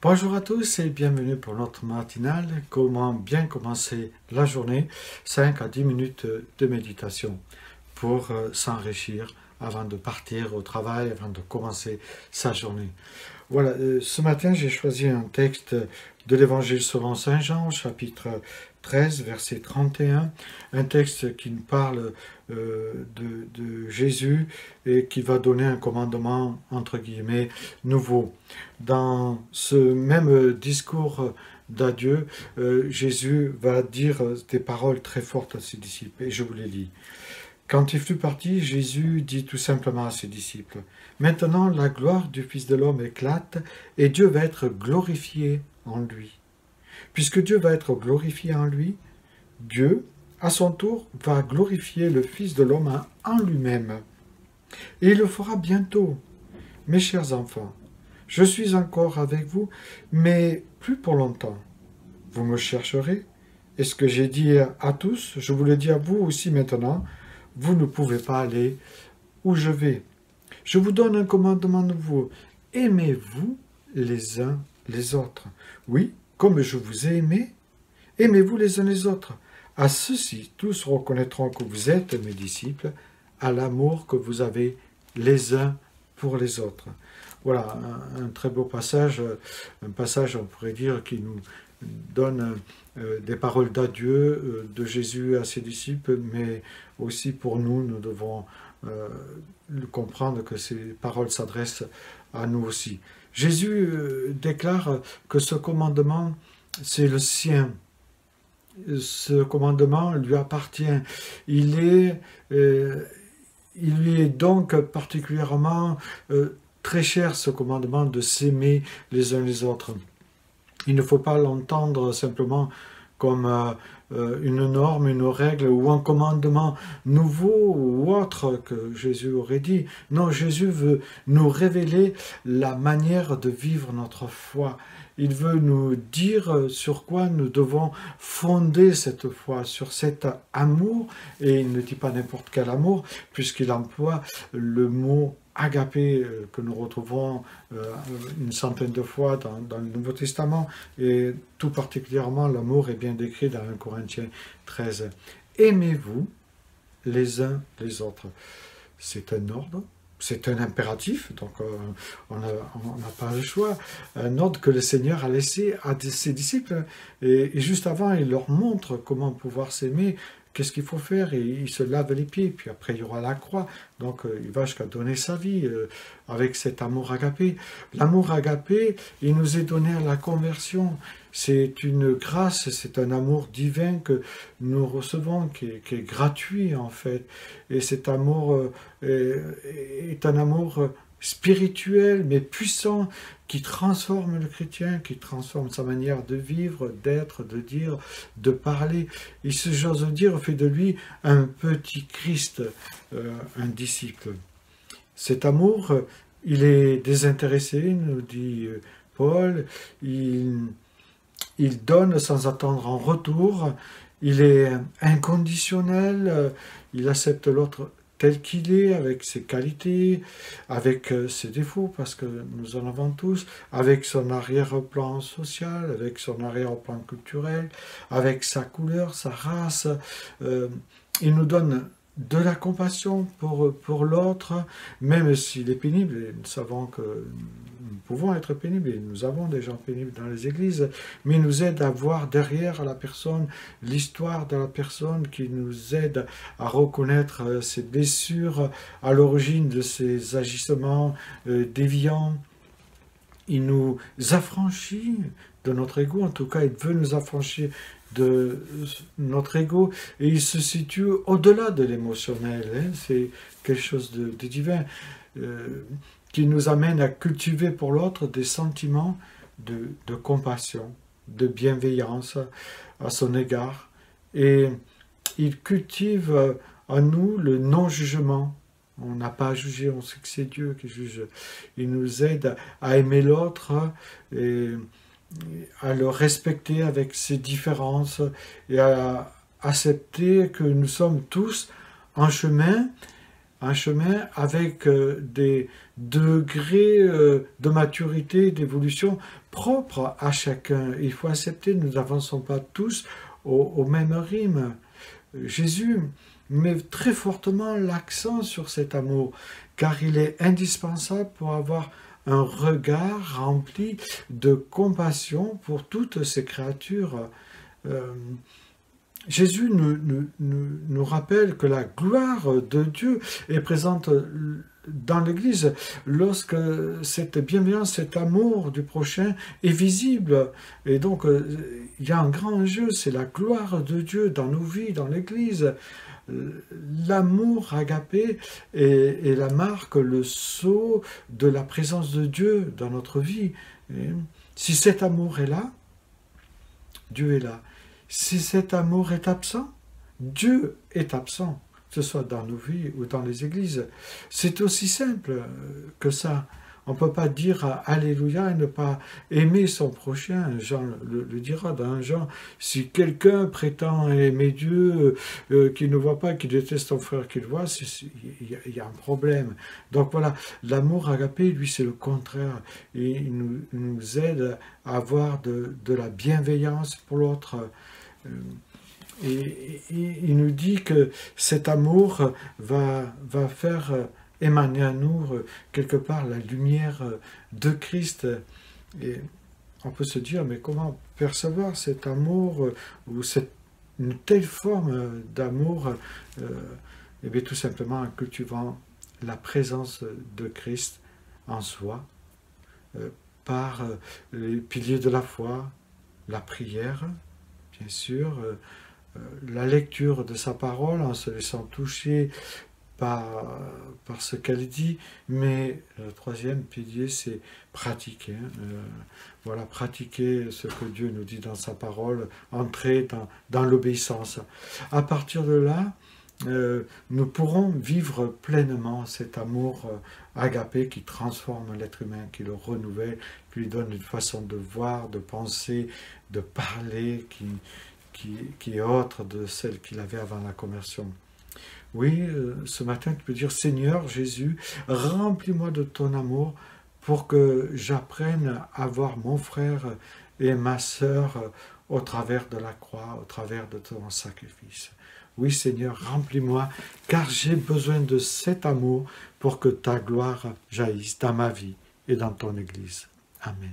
Bonjour à tous et bienvenue pour notre matinale. Comment bien commencer la journée? 5 à 10 minutes de méditation pour s'enrichir avant de partir au travail, avant de commencer sa journée. Voilà, ce matin j'ai choisi un texte de l'Évangile selon Saint Jean, chapitre 13, verset 31, un texte qui nous parle de Jésus et qui va donner un commandement, entre guillemets, nouveau. Dans ce même discours d'adieu, Jésus va dire des paroles très fortes à ses disciples, et je vous les lis. Quand il fut parti, Jésus dit tout simplement à ses disciples, « Maintenant la gloire du Fils de l'homme éclate, et Dieu va être glorifié en lui. Puisque Dieu va être glorifié en lui, Dieu, à son tour, va glorifier le Fils de l'homme en lui-même. Et il le fera bientôt. Mes chers enfants, je suis encore avec vous, mais plus pour longtemps. Vous me chercherez, et ce que j'ai dit à tous, je vous le dis à vous aussi maintenant, vous ne pouvez pas aller où je vais. Je vous donne un commandement nouveau. Aimez-vous les uns les autres. Oui, comme je vous ai aimé, aimez-vous les uns les autres. À ceux-ci, tous reconnaîtront que vous êtes mes disciples, à l'amour que vous avez les uns pour les autres. Voilà, un très beau passage, un passage, on pourrait dire, qui nous donne des paroles d'adieu de Jésus à ses disciples, mais aussi pour nous, nous devons comprendre que ces paroles s'adressent à nous aussi. Jésus déclare que ce commandement, c'est le sien. Ce commandement lui appartient. Il lui est donc particulièrement très cher, ce commandement de s'aimer les uns les autres. Il ne faut pas l'entendre simplement comme une norme, une règle ou un commandement nouveau ou autre que Jésus aurait dit. Non, Jésus veut nous révéler la manière de vivre notre foi. Il veut nous dire sur quoi nous devons fonder cette foi, sur cet amour, et il ne dit pas n'importe quel amour, puisqu'il emploie le mot agapé que nous retrouvons une centaine de fois dans le Nouveau Testament, et tout particulièrement l'amour est bien décrit dans 1 Corinthiens 13. Aimez-vous les uns les autres. C'est un ordre, c'est un impératif, donc on n'a pas le choix, un ordre que le Seigneur a laissé à ses disciples, et juste avant il leur montre comment pouvoir s'aimer. Qu'est-ce qu'il faut faire? Et il se lave les pieds, puis après il y aura la croix. Donc il va jusqu'à donner sa vie avec cet amour agapé. L'amour agapé, il nous est donné à la conversion. C'est une grâce, c'est un amour divin que nous recevons, qui est gratuit en fait. Et cet amour est un amour spirituel, mais puissant, qui transforme le chrétien, qui transforme sa manière de vivre, d'être, de dire, de parler. Et si j'ose dire, fait de lui un petit Christ, un disciple. Cet amour, il est désintéressé, nous dit Paul, il donne sans attendre en retour, il est inconditionnel, il accepte l'autre tel qu'il est, avec ses qualités, avec ses défauts, parce que nous en avons tous, avec son arrière-plan social, avec son arrière-plan culturel, avec sa couleur, sa race. Il nous donne de la compassion pour l'autre, même s'il est pénible, et nous savons que nous pouvons être pénibles, et nous avons des gens pénibles dans les églises, mais il nous aide à voir derrière la personne l'histoire de la personne, qui nous aide à reconnaître ses blessures à l'origine de ses agissements déviants. Il nous affranchit de notre ego, en tout cas il veut nous affranchir de notre ego, et il se situe au-delà de l'émotionnel, hein. C'est quelque chose de divin qui nous amène à cultiver pour l'autre des sentiments de compassion, de bienveillance à son égard, et il cultive en nous le non-jugement. On n'a pas à juger, on sait que c'est Dieu qui juge. Il nous aide à aimer l'autre et à le respecter avec ses différences et à accepter que nous sommes tous en chemin, un chemin avec des degrés de maturité, d'évolution propres à chacun. Il faut accepter, nous n'avançons pas tous au même rythme. Jésus met très fortement l'accent sur cet amour, car il est indispensable pour avoir un regard rempli de compassion pour toutes ces créatures. Jésus nous rappelle que la gloire de Dieu est présente dans l'Église lorsque cette bienveillance, cet amour du prochain est visible. Et donc, il y a un grand enjeu, c'est la gloire de Dieu dans nos vies, dans l'Église. L'amour agapé est la marque, le sceau de la présence de Dieu dans notre vie. Et si cet amour est là, Dieu est là. Si cet amour est absent, Dieu est absent, que ce soit dans nos vies ou dans les églises. C'est aussi simple que ça. On ne peut pas dire Alléluia et ne pas aimer son prochain. Jean le dira dans 1 Jean. Si quelqu'un prétend aimer Dieu, qui ne voit pas, qui déteste son frère qu'il voit, il y a un problème. Donc voilà, l'amour agapé, lui, c'est le contraire. Et il nous aide à avoir de la bienveillance pour l'autre. Et il nous dit que cet amour va faire émaner à nous quelque part la lumière de Christ. Et on peut se dire, mais comment percevoir cet amour ou une telle forme d'amour? Eh bien tout simplement en cultivant la présence de Christ en soi, par les piliers de la foi, la prière, bien sûr, la lecture de sa parole en se laissant toucher par ce qu'elle dit, mais le troisième pilier, c'est pratiquer. Voilà, pratiquer ce que Dieu nous dit dans sa parole, entrer dans l'obéissance. À partir de là, nous pourrons vivre pleinement cet amour agapé qui transforme l'être humain, qui le renouvelle, qui lui donne une façon de voir, de penser, de parler, qui est autre de celle qu'il avait avant la conversion. Oui, ce matin, tu peux dire, Seigneur Jésus, remplis-moi de ton amour pour que j'apprenne à voir mon frère et ma sœur au travers de la croix, au travers de ton sacrifice. Oui, Seigneur, remplis-moi, car j'ai besoin de cet amour pour que ta gloire jaillisse dans ma vie et dans ton Église. Amen.